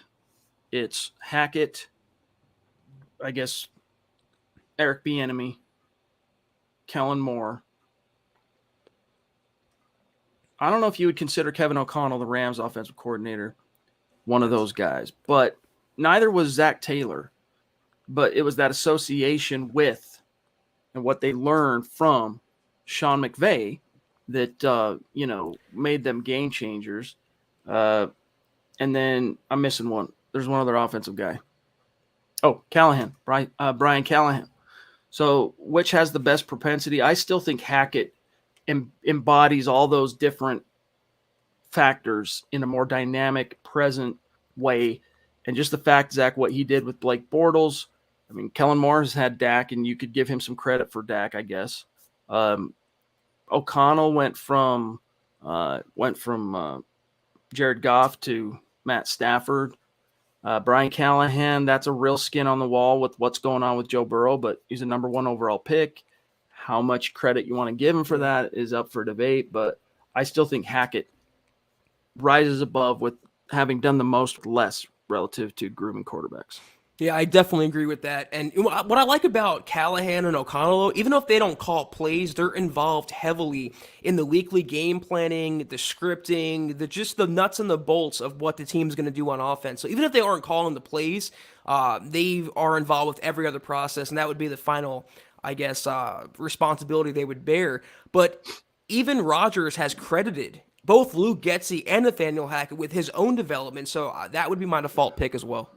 A: it's Hackett, I guess, Eric Bieniemy, Kellen Moore. I don't know if you would consider Kevin O'Connell, the Rams offensive coordinator, one of those guys, but neither was Zach Taylor. But it was that association with and what they learned from Sean McVay that, made them game changers. And then I'm missing one. There's one other offensive guy. Oh, Callahan, Brian Callahan. So which has the best propensity? I still think Hackett embodies all those different factors in a more dynamic, present way. And just the fact, Zach, what he did with Blake Bortles. Kellen Moore has had Dak, and you could give him some credit for Dak, I guess. O'Connell went from Jared Goff to Matt Stafford. Brian Callahan, that's a real skin on the wall with what's going on with Joe Burrow, but he's a number 1 overall pick. How much credit you want to give him for that is up for debate, but I still think Hackett rises above with having done the most with less relative to grooming quarterbacks.
B: Yeah, I definitely agree with that. And what I like about Callahan and O'Connell, even if they don't call plays, they're involved heavily in the weekly game planning, the scripting, just the nuts and the bolts of what the team's going to do on offense. So even if they aren't calling the plays, they are involved with every other process, and that would be the final, I guess, responsibility they would bear. But even Rodgers has credited both Luke Getsy and Nathaniel Hackett with his own development, so that would be my default pick as well.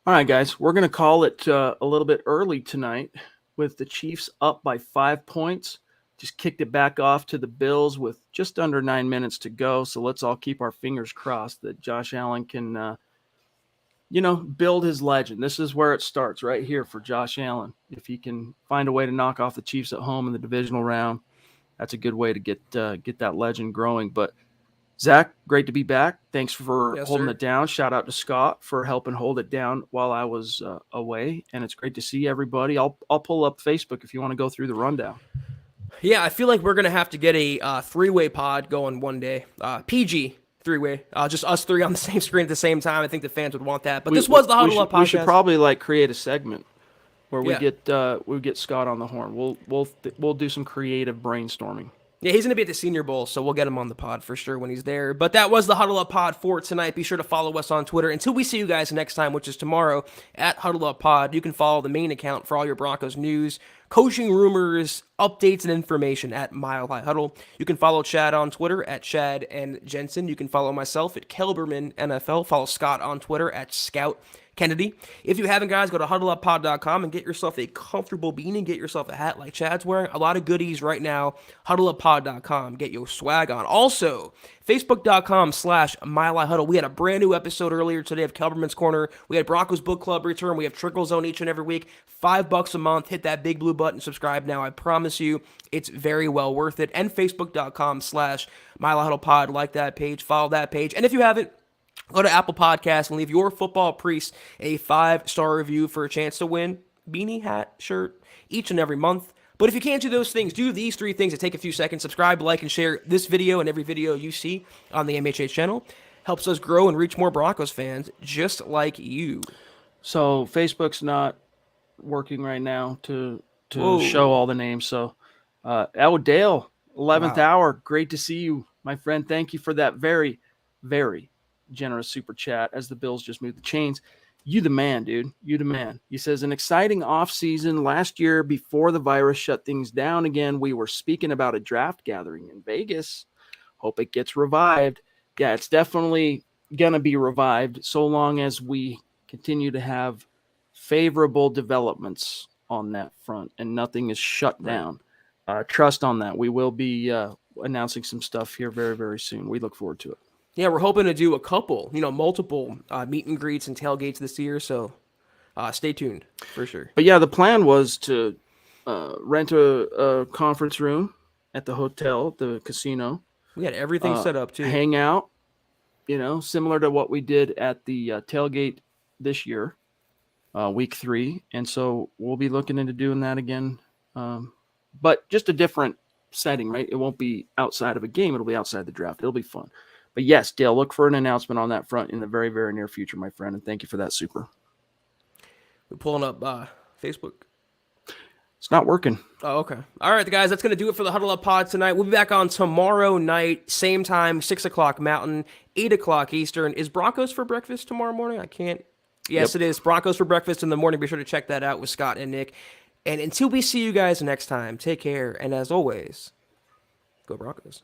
A: All right, guys, we're going to call it a little bit early tonight with the Chiefs up by 5 points. Just kicked it back off to the Bills with just under 9 minutes to go. So let's all keep our fingers crossed that Josh Allen can, build his legend. This is where it starts right here for Josh Allen. If he can find a way to knock off the Chiefs at home in the divisional round, that's a good way to get that legend growing. But Zach, great to be back. Thanks for holding it down. Shout out to Scott for helping hold it down while I was away. And it's great to see everybody. I'll pull up Facebook if you want to go through the rundown.
B: Yeah, I feel like we're going to have to get a three-way pod going one day. PG three-way. Just us three on the same screen at the same time. I think the fans would want that. But this was the Huddle Up podcast.
A: We should probably create a segment where we get Scott on the horn. We'll do some creative brainstorming.
B: Yeah, he's going to be at the Senior Bowl, so we'll get him on the pod for sure when he's there. But that was the Huddle Up Pod for tonight. Be sure to follow us on Twitter. Until we see you guys next time, which is tomorrow, at Huddle Up Pod, you can follow the main account for all your Broncos news, coaching rumors, updates, and information at Mile High Huddle. You can follow Chad on Twitter at Chad and Jensen. You can follow myself at Kelberman NFL. Follow Scott on Twitter at Scout Kennedy. If you haven't, guys, go to huddleuppod.com and get yourself a comfortable beanie, get yourself a hat like Chad's wearing. A lot of goodies right now. Huddleuppod.com. Get your swag on. Also, Facebook.com/MileHighHuddle. We had a brand new episode earlier today of Kelberman's Corner. We had Broncos Book Club return. We have Trickle Zone each and every week. $5 a month. Hit that big blue button. Subscribe now. I promise you it's very well worth it. And Facebook.com/MileHighHuddlePod. Like that page. Follow that page. And if you haven't, go to Apple Podcasts and leave your football priest a 5-star review for a chance to win beanie, hat, shirt each and every month. But if you can't do those things, do these 3 things that take a few seconds. Subscribe, like, and share this video and every video you see on the MHH channel. Helps us grow and reach more Broncos fans just like you.
A: So Facebook's not working right now to show all the names. So Dale, 11th hour, great to see you, my friend. Thank you for that very, very generous super chat as the Bills just moved the chains. You the man, dude. You the man. He says, an exciting offseason. Last year, before the virus shut things down again, we were speaking about a draft gathering in Vegas. Hope it gets revived. Yeah, it's definitely going to be revived so long as we continue to have favorable developments on that front and nothing is shut down. Trust on that. We will be announcing some stuff here very, very soon. We look forward to it.
B: Yeah, we're hoping to do a couple, multiple meet and greets and tailgates this year, so stay tuned for sure.
A: But yeah, the plan was to rent a conference room at the hotel, the casino.
B: We had everything set up too.
A: Hang out, similar to what we did at the tailgate this year, week 3. And so we'll be looking into doing that again, but just a different setting, right? It won't be outside of a game. It'll be outside the draft. It'll be fun. But yes, Dale, look for an announcement on that front in the very, very near future, my friend. And thank you for that super.
B: We're pulling up Facebook.
A: It's not working.
B: Oh, okay. All right, guys, that's going to do it for the Huddle Up Pod tonight. We'll be back on tomorrow night, same time, 6 o'clock Mountain, 8 o'clock Eastern. Is Broncos for breakfast tomorrow morning? I can't. Yes, It is. Broncos for breakfast in the morning. Be sure to check that out with Scott and Nick. And until we see you guys next time, take care. And as always, go Broncos.